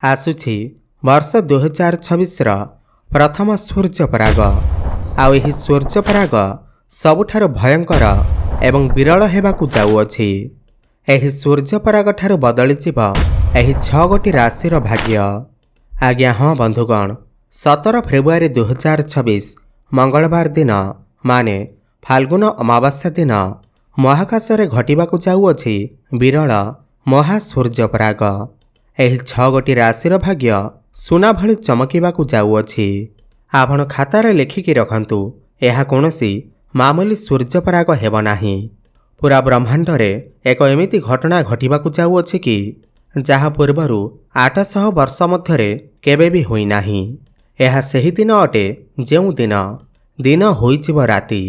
आसुछि वर्ष 2026 प्रथम सूर्यपराग। आउ एही सूर्यपराग सबुठारु भयंकर एवं विरल हेबाकु जाउअछि। एही सूर्यपराग ठारु बदलिजिब एही 6 गोटी राशिर भाग्य। आज्ञा हाँ बंधुगण, 17 फेब्रुआरी 2026 मंगलवार दिन माने फाल्गुन अमावास्या दिन महाकाशरे घटिबाकु जाउअछि विरल महासूर्यपराग। एही 6 गोटी राशिर भाग्य सुना भଳି चमकिबाकु जाउअछि। आपण खातारे लेखिकी रखंतु, एहा कोनोसी मामूली सूर्यपराग हेब नाही। पूरा ब्रह्मांडरे एक एमिति घटना घटिबाकु जाउअछि कि जहा पूर्वरु 800 वर्ष मध्यरे केबे भी होई नाही। एहा सेही दिन अटे जेउ दिन दिन होइजिब राति,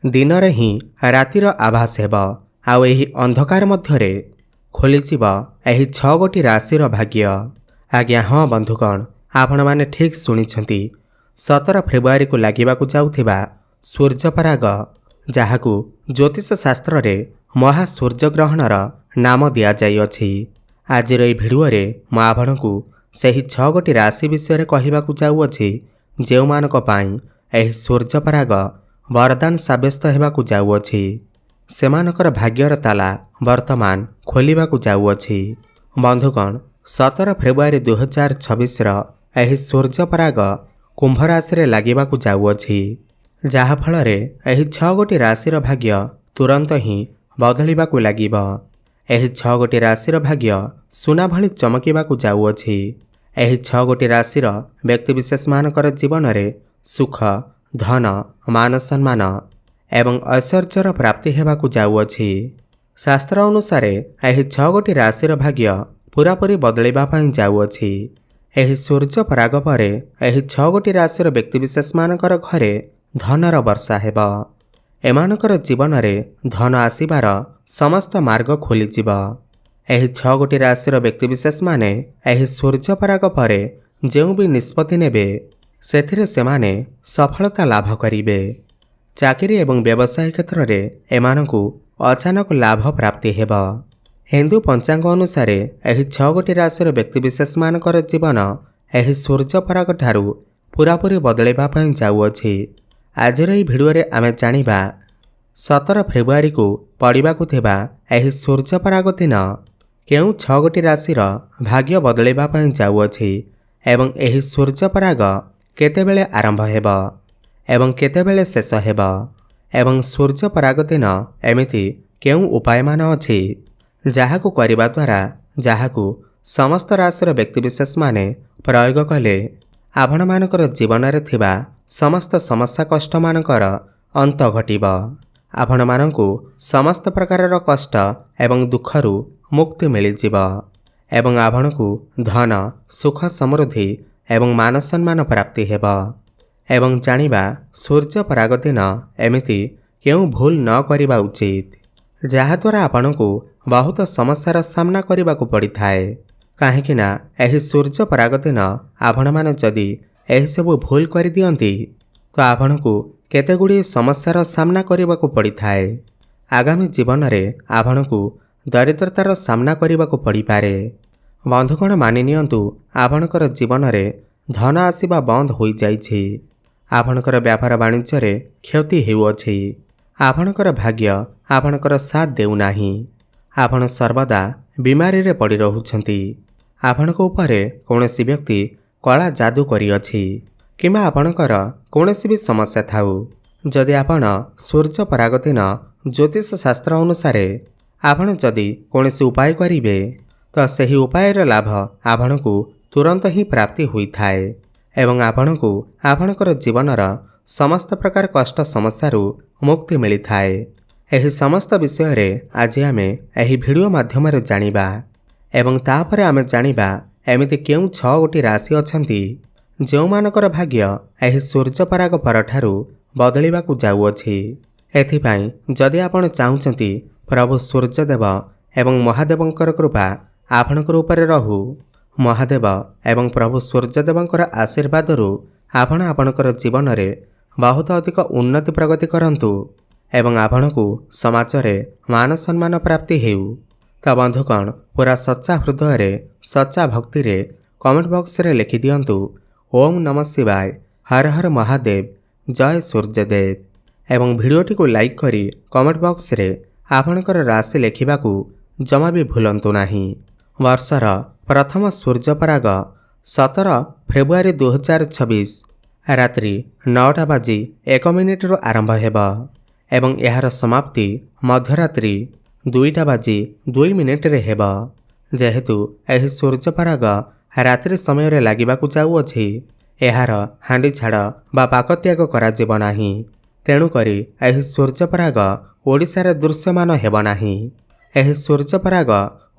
दिनरे ही रातिर आभास हेब। आउ एही अंधकार मध्यरे खोलिजिब एही 6 गोटी राशिर भाग्य। आज्ञा हाँ बंधुगण, आपण माने ठीक सुनिछंती। 17 फेब्रुआरी को लागिबाकु जाउथिबा सूर्यपराग, जाहाकु ज्योतिष शास्त्र रे महासूर्यग्रहणर नाम दिया जाइअछि। आजिर एही भिडियोरे म आपणकु सेही 6 गोटी राशि विषय कहिबाकु जाउअछि जेउमानक पाई एही सूर्यपराग वरदान साब्यस्त हेबाकु जाउअछि। सेमानकर भाग्यर ताला वर्तमान खोलिबाकु जाउअछि। बंधुगण, 17 फेब्रुआरी 2026 एही सूर्यपराग कुंभ राशि लागिबाकु जाउअछि, जहा फलरे एही 6 गोटी राशिर भाग्य तुरंत ही बदलिबाकु लागिब। एही 6 गोटी राशिर भाग्य सुना भଳି चमकिबाकु जाउअछि। एही 6 गोटी राशिर व्यक्तिविशेष मानकर जीवन रे सुख, धन, मान सम्मान एवं ऐश्वर्यर प्राप्ति हेबाकु जाउअछि। शास्त्र अनुसार एही 6 गोटी राशिर भाग्य पूरापूरी बदलिबा पई जाउअछि। एही सूर्यपराग परे एही 6 गोटी राशिर व्यक्तिविशेष मानकर घरे धनर वर्षा हेब। एमानकर जीवन रे धन आसीबार समस्त मार्ग खोलिजिब। एही 6 गोटी राशिर व्यक्तिविशेष माने एही सूर्यपराग परे जेउ भी निष्पत्ति नेबे सेथिरे सेमाने सफलता लाभ करिवे। चाकरी एवं व्यवसाय क्षेत्र में एमानकु अचानक लाभ प्राप्ति हेब। हिंदू पंचांग अनुसार एही 6 गोटी राशिर व्यक्तिविशेष मानकर जीवन एही सूर्यपराग ठारू पूरापूरी बदलिबा पई जाउअछि। आजिर एही भिडियोरे आमे जानिबा 17 फेब्रुआरी को पड़िबाकु थिबा एही सूर्यपराग दिन केउ 6 गोटी राशिर भाग्य बदलिबा पई जाउअछि एवं एही सूर्यपराग केतेबेले आरंभ हेब एवं केतेबेले शेष हेब एवं सूर्यपराग दिन एमिति केउ उपाय मान अछि जाहाकु करिबा द्वारा जाहाकु समस्त राशिर व्यक्तिविशेष माने प्रयोग कले आपण मानकर जीवन रे थिबा समस्त समस्या कष्ट मानकर अंत घटिब। आपण मानकु समस्त प्रकारर कष्ट एवं दुखरु मुक्ति मिलिजिब एवं आपणकु धन, सुख, समृद्धि एवं मान सम्मान प्राप्ति हेब। एवं जानिबा सूर्यपराग दिन एमिति केउ भूल न करिबा उचित, जहाद्वारा आपणकु बहुत समस्यार सामना करिबाकु पड़िथाए। काहेकिना एही सूर्यपराग दिन आपण माने जदि एही सबु भूल करि दियंती तो आपणकु केतेगुडी समस्यार सामना करिबाकु पड़िथाए। आगामी जीवन रे आपणकु दरिद्रतार सामना करिबाकु पड़िपारे। बंधुगण, मानि नियंतु आपणकर जीवन रे धन आसीबा बंद होई जाइछि। आपणकर व्यापार वाणिज्य रे क्षति हेउअछि। आपणकर भाग्य आपणकर साथ देउ नाही। आपण सर्वदा बीमारी रे पड़ी रहुछंती। आपणक उपरे कोनोसी व्यक्ति कला जादू करिअछि किंबा आपणकर कोनोसी भी समस्या थाउ, जदि आपण सूर्यपराग दिन ज्योतिष शास्त्र अनुसार आपण जदि कोनोसी उपाय करिवे तो सही उपायर लाभ आपणकु तुरंत ही प्राप्ति होइथाए एवं आपणकु आपणकर जीवनर समस्त प्रकार कष्ट समस्यारु मुक्ति मिलिथाए। एही समस्त विषय रे आज आमे एही भिडियो माध्यम रे जानिबा एवं तापरे आमे जानिबा एमिति केउ 6 गोटी राशि अछंती जेउमानकर भाग्य एही सूर्यपराग परठारु बदलिबाकु जाउअछि। एथिपाई जदि आपण चाहुचंती प्रभु सूर्यदेव एवं महादेवंकर कृपा आपणकर ऊपर रहू, महादेव एवं प्रभु सूर्यदेवंकर आशीर्वादरु आपण आपणकर जीवन रे बहुत अधिक उन्नति प्रगति करंतु एवं आपणकु समाज रे मान सम्मान प्राप्ति हेउ। तो बंधुगण, पूरा सच्चा हृदय रे सच्चा भक्ति रे कमेंट बॉक्स रे लिखि दियंतु ओम नमः शिवाय, हर हर महादेव, जय सूर्यदेव एवं भिडियोटी को लाइक करी कमेंट बॉक्स रे आपणकर राशि लेखिबाकू जमा भी भूलंतु नाही। वर्षर प्रथम सूर्यपराग 17 फेब्रुआरी 2026 रात्रि 9:01 आरंभ हेबा एवं एहार समाप्ति मध्यरात्रि 2:02 रे हेबा। जेहेतु एही सूर्यपराग रात्रि समय रे लागिबाकू जाउअछि, एहार हांडी छाड़ बा पाकत्याग करा जिब नाही। तेणु करी एही सूर्यपराग ओडिशारे दृश्यमान हेब नाही। एही सूर्यपराग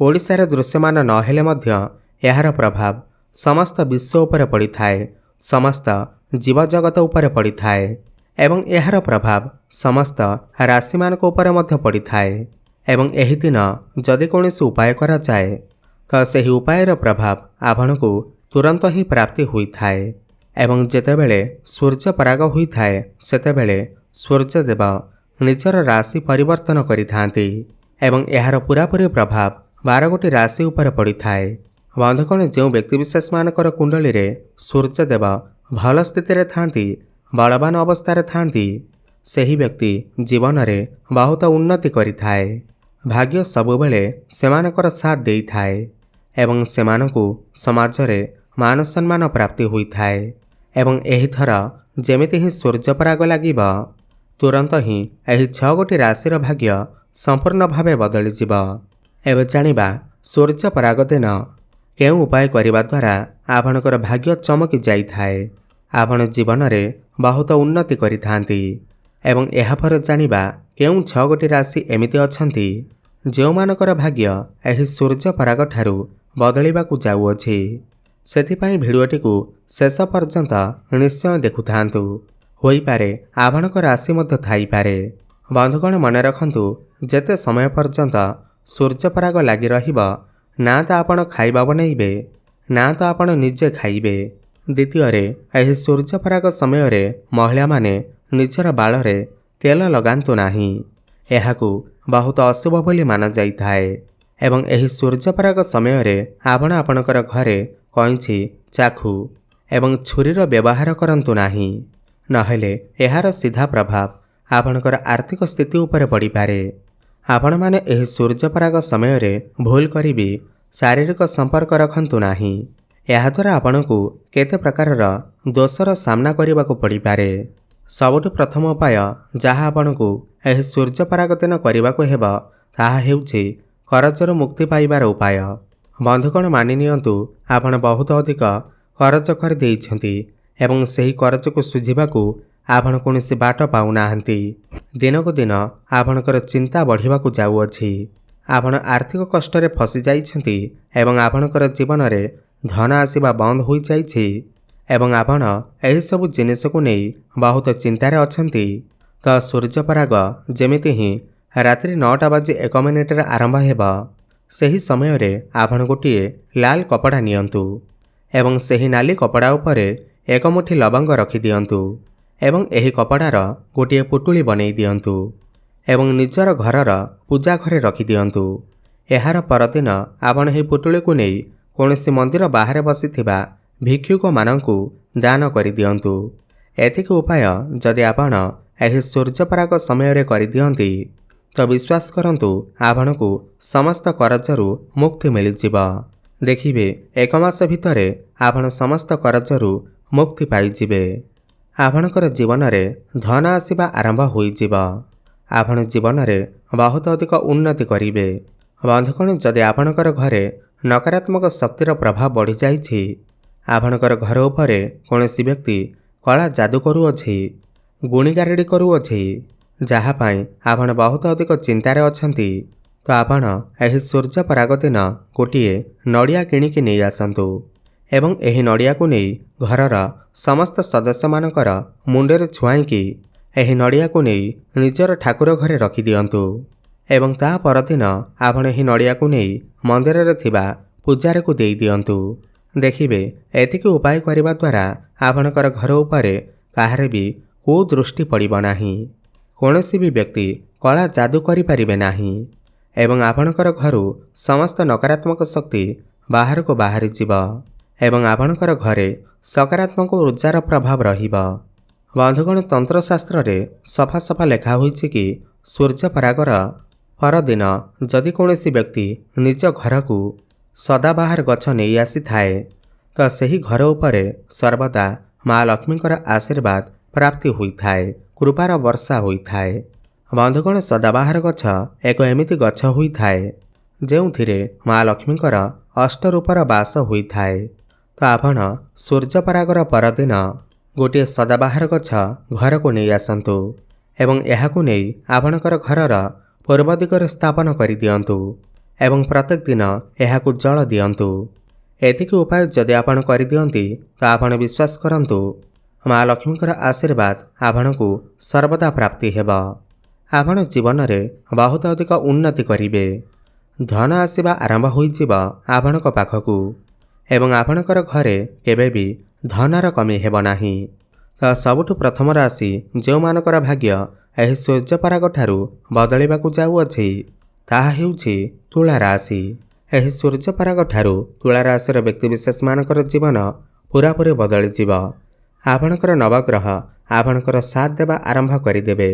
ओडिशारे दृश्यमान न हेले मध्य एहार प्रभाव समस्त विश्व उपरे पड़िथाए, समस्त जीवजगत उपरे पड़िथाए एवं एहार प्रभाव समस्त राशि मानक उपरे मध्य पड़िथाए। एवं एही दिन जदि कौनसी उपाय करा जाए तो सही उपायर प्रभाव आपणकू तुरंत ही प्राप्ति होइथाए। एवं जेतेबेले सूर्यपराग होइथाए सेतेबेले सूर्यदेव निजर राशि परिवर्तन करिथांती एवं एहार पूरापूरी प्रभाव 12 गोटी राशि उपरे पड़िथाए। बंधुगण, जो व्यक्तिविशेष मानकर कुंडली रे सूर्यदेव भल स्थिति रे थांती, बलवान अवस्था थांती, सही व्यक्ति जीवन रे बहुत उन्नति करिथाए। भाग्य सबुबेले सेमानकर साथ देइथाए एवं सेमानकू समाज रे मान सम्मान प्राप्ति होइथाए। एवं एही थर जेमिति ही सूर्यपराग लागिब, तुरंत ही एही 6 गोटी राशिर भाग्य संपूर्ण भावे बदली जिब। एबे जानिबा सूर्यपराग दिन केउ उपाय करिबा द्वारा आपणकर भाग्य चमकी जाइथाए, आपण जीवन रे बहुत उन्नति करिथांती। एवं एहा पर जानिबा केउ 6 गोटी राशि एमिति अछंती जो मानकर भाग्य एही सूर्यपराग ठारू बदलिबाकू जाउअछि। सेथिपाई भिडियोटी को शेष पर्यंत निश्चय देखुथांतु, होई पारे आपणक राशि मध्य थाई पारे। बंधुगण, मने रखंतु, जेते समय पर्यंत सूर्यपराग लागि रहिब ना तो आपण खाइबा बनैबे ना तो आपण निजे खाइबे। द्वितीय रे एही सूर्यपराग समय रे महिला माने निजर बाଳରେ तेल लगांतु नाही, एहाकू बहुत अशुभ बोली माना जाइथाए। एवं एही सूर्यपराग समय रे आपण आपणकर घरे कैंची, चाकू एवं छुरीर व्यवहार करंतु नाही, नहेले एहार सीधा प्रभाव आपणकर आर्थिक स्थिति उपरे पड़ी पारे। आपण माने एही सूर्यपराग समय रे भूल करिबी शारीरिक संपर्क रखंतु नाही, एहा द्वारा आपणकू केते प्रकारर दोषर सामना करबाकू पड़ी पारे। सबुठु प्रथम उपाय जहाँ आपणकू एही सूर्यपराग दिन करबाकू हेबा ताहा हेउछि करजर मुक्ति पाइबार उपाय। बंधुगण, मानि नियंतु, आपण बहुत अधिक करज कर देइछंती एवं सही करज को सुझिबाकू आपण कोनोसी बाट पाउनाहांती। दिनकू दिन आपणकर चिंता बढ़िबाकू जाउअछि, आपण आर्थिक कष्ट रे फसी जाइछंती एवं आपणकर जीवन रे धन आसीबा बंद होई जाइछि एवं आपण एही सब जिनिस को नहीं बहुत चिंतार अछंती। तो सूर्यपराग जेमिति ही रात्रि 9:01 रे आरंभ हेबा, सही समय रे आपण गोटिए लाल कपड़ा नियंतु एवं सही नाली कपड़ा उपरे एक मुठी लवंग रखि दियंतु एवं एही कपड़ार गोटिए पुटुली बनै दियंतु एवं निजर घरर पूजा घरे रखि दियंतु। एहार परदिन आपण एही पुटुली को नहीं कोनोसी मंदिर बाहर बसिथिबा भिक्षुक मानंकू दान करि दियंतु। एथिक उपाय जदि आपण एही सूर्यपराग समय रे करि दियंती तो विश्वास करंतु आपणकू समस्त करजरू मुक्ति मिल जिब। देखिबे एक मास भितरे आपण समस्त करजरू मुक्ति पाई जिबे। आपणकर जीवन रे धन आसीबा आरंभ होई जिब। आपण जीवन रे बहुत अधिक उन्नति करिवे। बंधुगण, जदि आपणकर घरे नकारात्मक शक्तिर प्रभाव बढ़ी जाइछि, आपणकर घर उपरे कौनसी व्यक्ति कला जादू करुअछि, गुणीगारेडी करुअछि, जहाँ पाई आपण बहुत अधिक चिंतार अछंती, तो आपण एही सूर्यपराग दिन गोटिए नड़िया किणिकी नहीं आसंतु एवं एही नड़िया को नहीं घरर समस्त सदस्य मानकर मुंडे छुआईकी एही नड़िया को नहीं निजर ठाकुर घरे रखि दियंतु एवं ता परदिन आपण एही नड़िया को नहीं मंदिर रे थिबा पूजार को देई दियंतु। देखिबे एतिक उपाय करबा द्वारा आपणकर घर उपरे काहारे भी कुदृष्टि पड़िब नाही, कौनसी भी व्यक्ति कला जादू करि परिबे नाही एवं आपणकर घरु समस्त नकारात्मक शक्ति बाहर को बाहरी जीव ଏବଂ ଆପଣଙ୍କର ଘରେ ସକାରାତ୍ମକ ऊर्जार प्रभाव रहिब। बंधुगण तंत्रशास्त्र सफा सफा लेखा होइछि कि सूर्य परागर परदिन जदि कौनसी व्यक्ति निज घर को सदाबाहार गछ नहीं आसी थाए तो सही घर उपरे सर्वदा माँ लक्ष्मीकर आशीर्वाद प्राप्ति होइथाए, कृपार वर्षा होइथाए। बंधुगण सदाबाहार गछ एक एमिति गछ होइथाए जेउथिरे माँ लक्ष्मीकर अष्टरूपर वास होइथाए। तो आपण सूर्य परागर परदिन गोटे सदाबाहार गछ घर को नहीं आसतु एवं एहाकु नहीं आपणकर घरर पूर्व दिगरे स्थापन कर दियंतु एवं प्रत्येक दिन एहाकु जल दियंतु। एतिक उपाय जदि आपण कर दियंती तो आपण विश्वास करंतु माँ लक्ष्मीकर आशीर्वाद आपणकु सर्वदा प्राप्ति हेब। आपण जीवन में बहुत अधिक उन्नति करिवे, धन आसीबा आरंभ होइजिब आपणक पाखकु एवं आपणकर घरे केबे भी धनर कमी हेब नाही। तो सबुठु प्रथम राशि जो मानकर भाग्य एही सूर्य पराग ठारू बदलिबाकु जाउअछि ताहा हेउछि तुला राशि। एही सूर्य पराग ठारू तुला राशिर व्यक्तिविशेष मानकर जीवन पूरापूरी बदली जीव। आपणकर नवग्रह आपणकर साथ देवा आरंभ करिदेबे।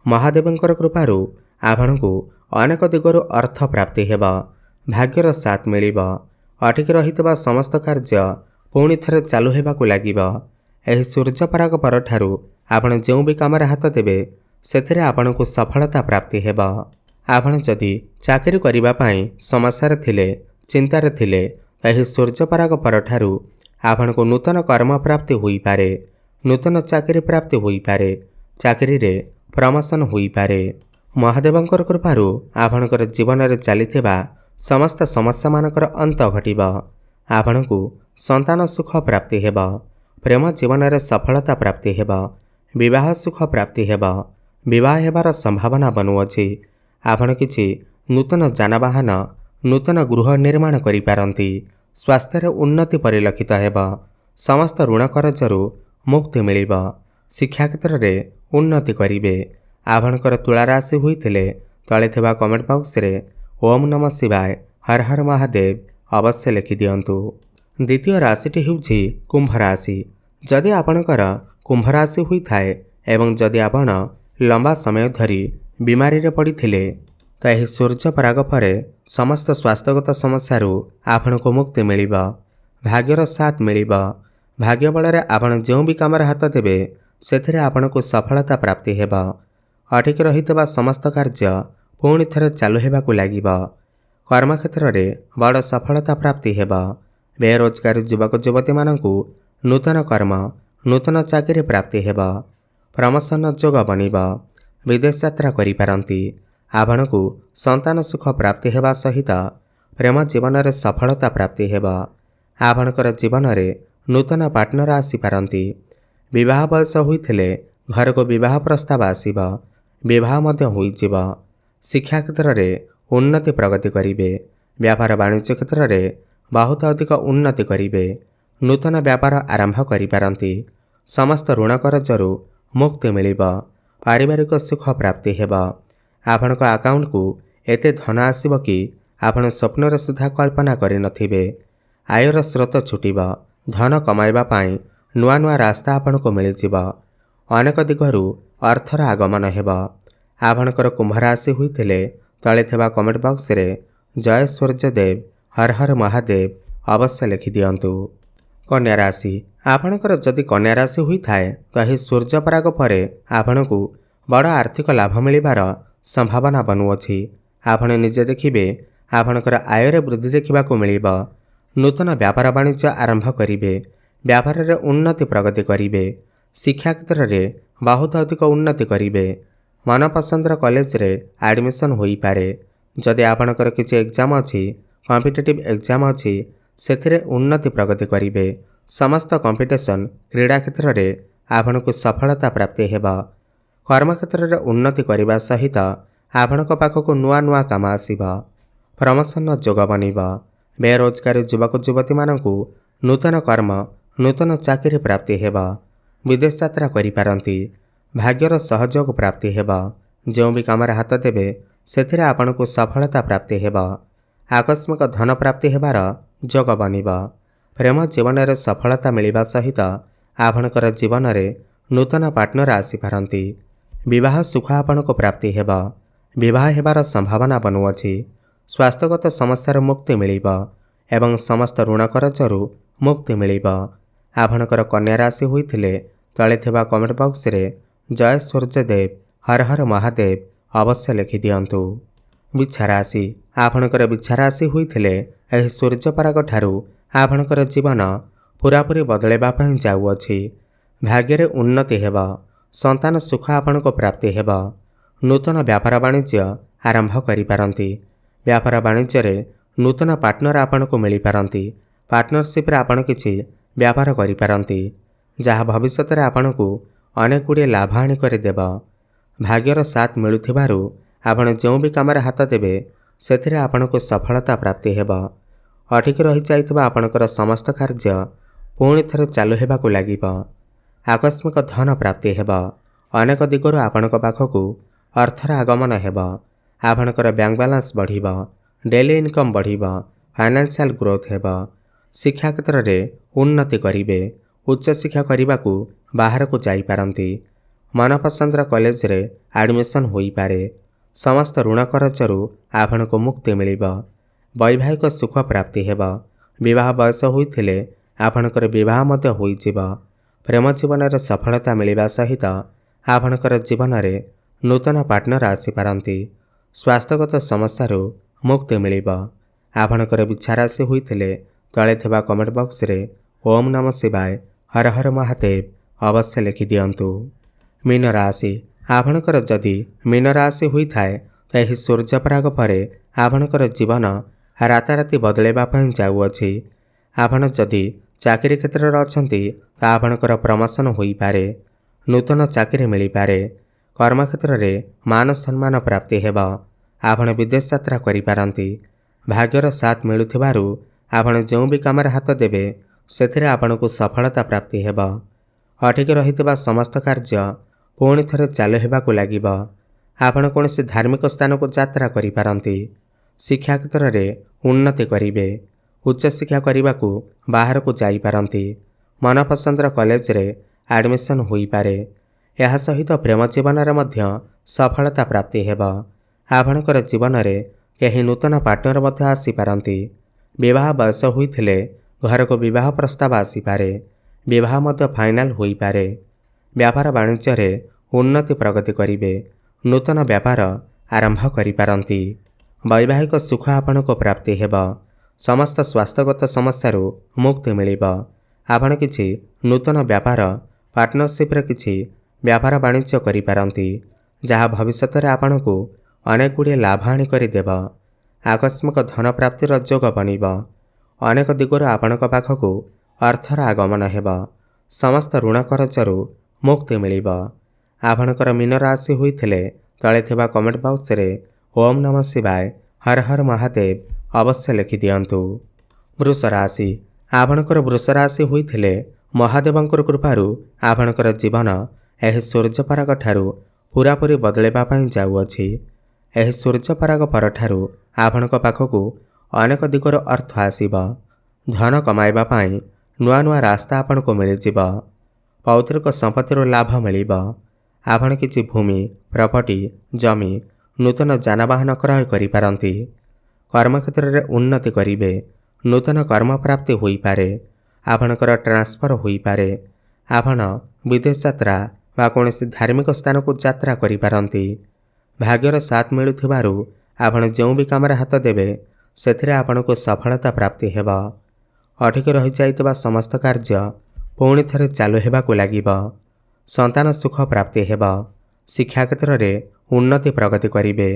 महादेवंकर कृपारू आपणकु अनेक दिगरु अर्थ प्राप्ति हेब, भाग्यर साथ मिलिब। अटिक रहितबा समस्त कार्य पुणी थरे चालू हेबाकु लागिब। एही सूर्य पराग परठारू आपण जो भी कामरे हाथ देबे सेथिरे आपणकु सफलता प्राप्ति हेब। आपण जदि चाकरी करिबा पई समस्या थिले, चिंतार थिले, एही सूर्य पराग परठारू आपणकु नूतन कर्म प्राप्ति होई पारे, नूतन चाकरी प्राप्ति होई पारे, चाकरी रे प्रमोशन होई पारे। महादेवंकर कृपारू आपणकर जीवन रे चलिथिबा समस्त समस्या मानकर अंत घटिब। आपणकु संतान सुख प्राप्ति हेब, प्रेम जीवन रे सफलता प्राप्ति हेब, विवाह सुख प्राप्ति हेब, विवाह हेबार संभावना बनुअछि। आपण किछि नूतन जानवाहन, नूतन गृह निर्माण करि पारंती। स्वास्थ्य रे उन्नति परिलक्षित हेब, समस्त ऋण कर्जरू मुक्ति मिलिब। शिक्षा क्षेत्र रे उन्नति करिवे। आपणकर तुला राशि होइथिले तळे थिबा कमेंट बॉक्स रे ओम नमः शिवाय हर हर महादेव अवश्य लिखि दियंतु। द्वितीय राशिटी हेउछि कुंभ राशि। जदि आपणकर कुंभ राशि होइथाए एवं जदि आपण लंबा समय धरी बीमारी रे पड़िथिले तो एही सूर्य पराग परे समस्त स्वास्थ्यगत समस्यारू आपणको मुक्ति मिलिब, भाग्यर साथ मिलिब। भाग्य बଳରେ आपण जो भी कामरे हाथ देबे सेथिरे आपणको सफलता प्राप्ति हेब। अटिक रहितबा समस्त कार्य पुणी थरे चालू हेबाकु लागिब। कर्म क्षेत्र रे बड़ सफलता प्राप्ति हेब। बेरोजगारी युवक युवती मानकु नूतन कर्म, नूतन चाकरी प्राप्ति हेब। प्रमोशन जोग बनिब। विदेश यात्रा करि पारंती। आपणकु संतान सुख प्राप्ति हेबा सहित प्रेम जीवन रे सफलता प्राप्ति हेब। आपणकर जीवन रे नूतन पार्टनर आसी पारंती। विवाह बयस होइथिले घर को विवाह प्रस्ताव आसीब, विवाह मध्य होइजिब। शिक्षा क्षेत्र रे उन्नति प्रगति करिवे। व्यापार वाणिज्य क्षेत्र रे बहुत अधिक उन्नति करिवे। नूतन व्यापार आरंभ करि पारंती। समस्त ऋण कर्जरू मुक्ति मिलिब। पारिवारिक सुख प्राप्ति हेब। आपणक अकाउंट को एते धन आसीब कि आपण स्वप्न सुधा कल्पना करि नथिबे। आयर स्रोत छुटिब। धन कमाइबा पाई नुआ नुआ रास्ता आपणको मिलिजिब। अनेक दिगरू अर्थर आगमन हेब। आपणकर कुंभ राशि होइथिले तळे थिबा कमेंट बॉक्स रे जय सूर्यदेव हर हर महादेव अवश्य लिखि दियंतु। कन्या राशि। आपणकर जदि कन्या राशि होइथाए तो एही सूर्य पराग परे आपणकु बड़ आर्थिक लाभ मिलिबार संभावना बनुअछि। आपण निजे देखिबे आपणकर आय रे वृद्धि देखिबाकु मिलिब। नूतन व्यापार वाणिज्य आरंभ करिवे। व्यापार रे उन्नति प्रगति करिवे। शिक्षा क्षेत्र रे बहुत अधिक उन्नति करिवे। मनपसंदर कॉलेज रे एडमिशन होई पारे। जदि आपणकर किछि एग्जाम अछि, कॉम्पिटिटिव एग्जाम अछि, सेथिरे उन्नति प्रगति करिवे। समस्त कॉम्पिटिशन क्रीड़ा क्षेत्र रे आपणकु सफलता प्राप्ति हेब। कर्म क्षेत्र रे उन्नति करिबा सहित आपणक पाखकु नुआ नुआ काम आसीब। प्रमोशन जोग बनिब। बेरोजगारी युवक युवती मानकु नूतन कर्म, नूतन चाकरी प्राप्ति हेब। विदेश यात्रा करि पारंती। भाग्यर सहयोग प्राप्ति हेब। जो भी कामरे हाथ देबे सेथिरे आपणकु सफलता प्राप्ति हेब। आकस्मिक धन प्राप्ति हेबार जोग बनिब। ପ୍ରେମ ଜୀବନରେ ସଫଳତା ମିଳିବା ସହିତ ଆପଣଙ୍କର ଜୀବନରେ ନୂତନ ପାର୍ଟନର ଆସିପାରନ୍ତି। ବିବାହ ସୁଖ ଆପଣଙ୍କୁ ପ୍ରାପ୍ତି ହେବ। ବିବାହ ହେବାର ସମ୍ଭାବନା ବନୁଅଛି। ସ୍ୱାସ୍ଥ୍ୟଗତ ସମସ୍ୟାରୁ ମୁକ୍ତି ମିଳିବ ଏବଂ ସମସ୍ତ ଋଣ କରଜରୁ ମୁକ୍ତି ମିଳିବ। ଆପଣଙ୍କର କନ୍ୟା ରାଶି ହୋଇଥିଲେ ତଳେ ଥିବା କମେଣ୍ଟ ବକ୍ସରେ ଜୟ ସୂର୍ଯ୍ୟଦେବ ହର ହର ମହାଦେବ ଅବଶ୍ୟ ଲେଖିଦିଅନ୍ତୁ। ବିଛା ରାଶି। ଆପଣଙ୍କର ବିଛା ରାଶି ହୋଇଥିଲେ ଏହି ସୂର୍ଯ୍ୟପରାଗ ଠାରୁ ଆପଣଙ୍କର ଜୀବନ ପୁରାପୁରି ବଦଳାଇବା ପାଇଁ ଯାଉଅଛି। ଭାଗ୍ୟରେ ଉନ୍ନତି ହେବ। ସନ୍ତାନ ସୁଖ ଆପଣଙ୍କୁ ପ୍ରାପ୍ତି ହେବ। ନୂତନ ବ୍ୟାପାର ବାଣିଜ୍ୟ ଆରମ୍ଭ କରିପାରନ୍ତି। ବ୍ୟାପାର ବାଣିଜ୍ୟରେ ନୂତନ ପାର୍ଟନର ଆପଣଙ୍କୁ ମିଳିପାରନ୍ତି। ପାର୍ଟନରସିପ୍ରେ ଆପଣ କିଛି ବ୍ୟାପାର କରିପାରନ୍ତି ଯାହା ଭବିଷ୍ୟତରେ ଆପଣଙ୍କୁ ଅନେକ ଗୁଡ଼ିଏ ଲାଭ ଆଣି କରିଦେବ। ଭାଗ୍ୟର ସାଥ ମିଳୁଥିବାରୁ ଆପଣ ଯେଉଁ ବି କାମରେ ହାତ ଦେବେ ସେଥିରେ ଆପଣଙ୍କୁ ସଫଳତା ପ୍ରାପ୍ତି ହେବ। ଅଟକି ରହିଯାଇଥିବା ଆପଣଙ୍କର ସମସ୍ତ କାର୍ଯ୍ୟ ପୁଣି ଥରେ ଚାଲୁ ହେବାକୁ ଲାଗିବ। ଆକସ୍ମିକ ଧନ ପ୍ରାପ୍ତି ହେବ। ଅନେକ ଦିଗରୁ ଆପଣଙ୍କ ପାଖକୁ ଅର୍ଥର ଆଗମନ ହେବ। ଆପଣଙ୍କର ବ୍ୟାଙ୍କ ବାଲାନ୍ସ ବଢ଼ିବ। ଡେଲି ଇନକମ୍ ବଢ଼ିବ। ଫାଇନାନ୍ସିଆଲ ଗ୍ରୋଥ ହେବ। ଶିକ୍ଷା କ୍ଷେତ୍ରରେ ଉନ୍ନତି କରିବେ। ଉଚ୍ଚଶିକ୍ଷା କରିବାକୁ ବାହାରକୁ ଯାଇପାରନ୍ତି। ମନପସନ୍ଦର କଲେଜରେ ଆଡ଼ମିସନ୍ ହୋଇପାରେ। ସମସ୍ତ ଋଣ କରଜରୁ ଆପଣଙ୍କୁ ମୁକ୍ତି ମିଳିବ। ବୈବାହିକ ସୁଖ ପ୍ରାପ୍ତି ହେବ। ବିବାହ ବୟସ ହୋଇଥିଲେ ଆପଣଙ୍କର ବିବାହ ମଧ୍ୟ ହୋଇଯିବ। ପ୍ରେମ ଜୀବନରେ ସଫଳତା ମିଳିବା ସହିତ ଆପଣଙ୍କର ଜୀବନରେ ନୂତନ ପାର୍ଟନର ଆସିପାରନ୍ତି। ସ୍ୱାସ୍ଥ୍ୟଗତ ସମସ୍ୟାରୁ ମୁକ୍ତି ମିଳିବ। ଆପଣଙ୍କର ବିଛା ରାଶି ହୋଇଥିଲେ ତଳେ ଥିବା କମେଣ୍ଟ ବକ୍ସରେ ଓମ୍ ନମ ଶିବାୟ ହର ହର ମହାଦେବ ଅବଶ୍ୟ ଲେଖିଦିଅନ୍ତୁ। ମୀନ ରାଶି। ଆପଣଙ୍କର ଯଦି ମୀନ ରାଶି ହୋଇଥାଏ ତ ଏହି ସୂର୍ଯ୍ୟପରାଗ ପରେ ଆପଣଙ୍କର ଜୀବନ ରାତାରାତି ବଦଳାଇବା ପାଇଁ ଯାଉଅଛି। ଆପଣ ଯଦି ଚାକିରି କ୍ଷେତ୍ରରେ ଅଛନ୍ତି ତ ଆପଣଙ୍କର ପ୍ରମୋସନ ହୋଇପାରେ। ନୂତନ ଚାକିରି ମିଳିପାରେ। କର୍ମକ୍ଷେତ୍ରରେ ମାନ ସମ୍ମାନ ପ୍ରାପ୍ତି ହେବ। ଆପଣ ବିଦେଶ ଯାତ୍ରା କରିପାରନ୍ତି। ଭାଗ୍ୟର ସାଥ ମିଳୁଥିବାରୁ ଆପଣ ଯେଉଁ ବି କାମରେ ହାତ ଦେବେ ସେଥିରେ ଆପଣଙ୍କୁ ସଫଳତା ପ୍ରାପ୍ତି ହେବ। ଅଟକି ରହିଥିବା ସମସ୍ତ କାର୍ଯ୍ୟ ପୁଣି ଥରେ ଚାଲୁ ହେବାକୁ ଲାଗିବ। ଆପଣ କୌଣସି ଧାର୍ମିକ ସ୍ଥାନକୁ ଯାତ୍ରା କରିପାରନ୍ତି। ଶିକ୍ଷା କ୍ଷେତ୍ରରେ ଉନ୍ନତି କରିବେ। ଉଚ୍ଚଶିକ୍ଷା କରିବାକୁ ବାହାରକୁ ଯାଇପାରନ୍ତି। ମନପସନ୍ଦର କଲେଜରେ ଆଡ଼ମିସନ୍ ହୋଇପାରେ। ଏହା ସହିତ ପ୍ରେମ ଜୀବନରେ ମଧ୍ୟ ସଫଳତା ପ୍ରାପ୍ତି ହେବ। ଆପଣଙ୍କର ଜୀବନରେ କେହି ନୂତନ ପାର୍ଟନର ମଧ୍ୟ ଆସିପାରନ୍ତି। ବିବାହ ବୟସ ହୋଇଥିଲେ ଘରକୁ ବିବାହ ପ୍ରସ୍ତାବ ଆସିପାରେ। ବିବାହ ମଧ୍ୟ ଫାଇନାଲ ହୋଇପାରେ। ବ୍ୟାପାର ବାଣିଜ୍ୟରେ ଉନ୍ନତି ପ୍ରଗତି କରିବେ। ନୂତନ ବ୍ୟାପାର ଆରମ୍ଭ କରିପାରନ୍ତି। ବୈବାହିକ ସୁଖ ଆପଣଙ୍କୁ ପ୍ରାପ୍ତି ହେବ। ସମସ୍ତ ସ୍ୱାସ୍ଥ୍ୟଗତ ସମସ୍ୟାରୁ ମୁକ୍ତି ମିଳିବ। ଆପଣ କିଛି ନୂତନ ବ୍ୟାପାର ପାର୍ଟନରସିପ୍ରେ କିଛି ବ୍ୟାପାର ବାଣିଜ୍ୟ କରିପାରନ୍ତି ଯାହା ଭବିଷ୍ୟତରେ ଆପଣଙ୍କୁ ଅନେକ ଗୁଡ଼ିଏ ଲାଭ ଆଣି କରିଦେବ। ଆକସ୍ମିକ ଧନ ପ୍ରାପ୍ତିର ଯୋଗ ବନିବ। ଅନେକ ଦିଗରୁ ଆପଣଙ୍କ ପାଖକୁ ଅର୍ଥର ଆଗମନ ହେବ। ସମସ୍ତ ଋଣ କରଜରୁ ମୁକ୍ତି ମିଳିବ। ଆପଣଙ୍କର ମୀନ ରାଶି ହୋଇଥିଲେ ତଳେ ଥିବା କମେଣ୍ଟ ବକ୍ସରେ ଓମ୍ ନମ ଶିବାୟ ହର ହର ମହାଦେବ ଅବଶ୍ୟ ଲେଖିଦିଅନ୍ତୁ। ବୃଷ ରାଶି। ଆପଣଙ୍କର ବୃଷ ରାଶି ହୋଇଥିଲେ ମହାଦେବଙ୍କର କୃପାରୁ ଆପଣଙ୍କର ଜୀବନ ଏହି ସୂର୍ଯ୍ୟପରାଗ ଠାରୁ ପୁରାପୁରି ବଦଳାଇବା ପାଇଁ ଯାଉଅଛି। ଏହି ସୂର୍ଯ୍ୟପରାଗ ପରଠାରୁ ଆପଣଙ୍କ ପାଖକୁ ଅନେକ ଦିଗରୁ ଅର୍ଥ ଆସିବ। ଧନ କମାଇବା ପାଇଁ ନୂଆ ନୂଆ ରାସ୍ତା ଆପଣଙ୍କୁ ମିଳିଯିବ। ପୈତୃକ ସମ୍ପତ୍ତିରୁ ଲାଭ ମିଳିବ। ଆପଣ କିଛି ଭୂମି ପ୍ରପର୍ଟି ଜମି ନୂତନ ଯାନବାହନ କ୍ରୟ କରିପାରନ୍ତି। କର୍ମକ୍ଷେତ୍ରରେ ଉନ୍ନତି କରିବେ। ନୂତନ କର୍ମପ୍ରାପ୍ତି ହୋଇପାରେ। ଆପଣଙ୍କର ଟ୍ରାନ୍ସଫର ହୋଇପାରେ। ଆପଣ ବିଦେଶ ଯାତ୍ରା ବା କୌଣସି ଧାର୍ମିକ ସ୍ଥାନକୁ ଯାତ୍ରା କରିପାରନ୍ତି। ଭାଗ୍ୟର ସାଥ ମିଳୁଥିବାରୁ ଆପଣ ଯେଉଁ ବି କାମରେ ହାତ ଦେବେ ସେଥିରେ ଆପଣଙ୍କୁ ସଫଳତା ପ୍ରାପ୍ତି ହେବ। ଅଟକି ରହିଯାଇଥିବା ସମସ୍ତ କାର୍ଯ୍ୟ ପୁଣି ଥରେ ଚାଲୁ ହେବାକୁ ଲାଗିବ। ସନ୍ତାନ ସୁଖ ପ୍ରାପ୍ତି ହେବ। ଶିକ୍ଷା କ୍ଷେତ୍ରରେ ଉନ୍ନତି ପ୍ରଗତି କରିବେ।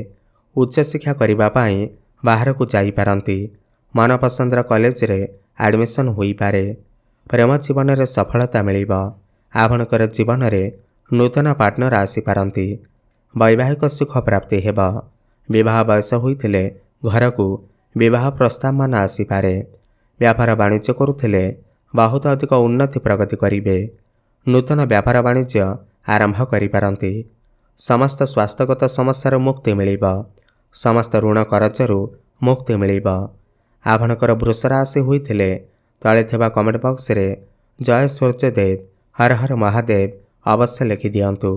ଉଚ୍ଚଶିକ୍ଷା କରିବା ପାଇଁ ବାହାରକୁ ଯାଇପାରନ୍ତି। ମନପସନ୍ଦର କଲେଜରେ ଆଡ଼ମିସନ୍ ହୋଇପାରେ। ପ୍ରେମ ଜୀବନରେ ସଫଳତା ମିଳିବ। ଆପଣଙ୍କର ଜୀବନରେ ନୂତନ ପାର୍ଟନର ଆସିପାରନ୍ତି। ବୈବାହିକ ସୁଖ ପ୍ରାପ୍ତି ହେବ। ବିବାହ ବୟସ ହୋଇଥିଲେ ଘରକୁ ବିବାହ ପ୍ରସ୍ତାବମାନ ଆସିପାରେ। ବ୍ୟାପାର ବାଣିଜ୍ୟ କରୁଥିଲେ ବହୁତ ଅଧିକ ଉନ୍ନତି ପ୍ରଗତି କରିବେ। ନୂତନ ବ୍ୟାପାର ବାଣିଜ୍ୟ ଆରମ୍ଭ କରିପାରନ୍ତି। ସମସ୍ତ ସ୍ୱାସ୍ଥ୍ୟଗତ ସମସ୍ୟାରୁ ମୁକ୍ତି ମିଳିବ। ସମସ୍ତ ଋଣ କରଜରୁ ମୁକ୍ତି ମିଳିବ। ଆପଣଙ୍କର ବୃଷ ରାଶି ହୋଇଥିଲେ ତଳେ ଥିବା କମେଣ୍ଟ ବକ୍ସରେ ଜୟ ସୂର୍ଯ୍ୟଦେବ ହର ହର ମହାଦେବ ଅବଶ୍ୟ ଲେଖିଦିଅନ୍ତୁ।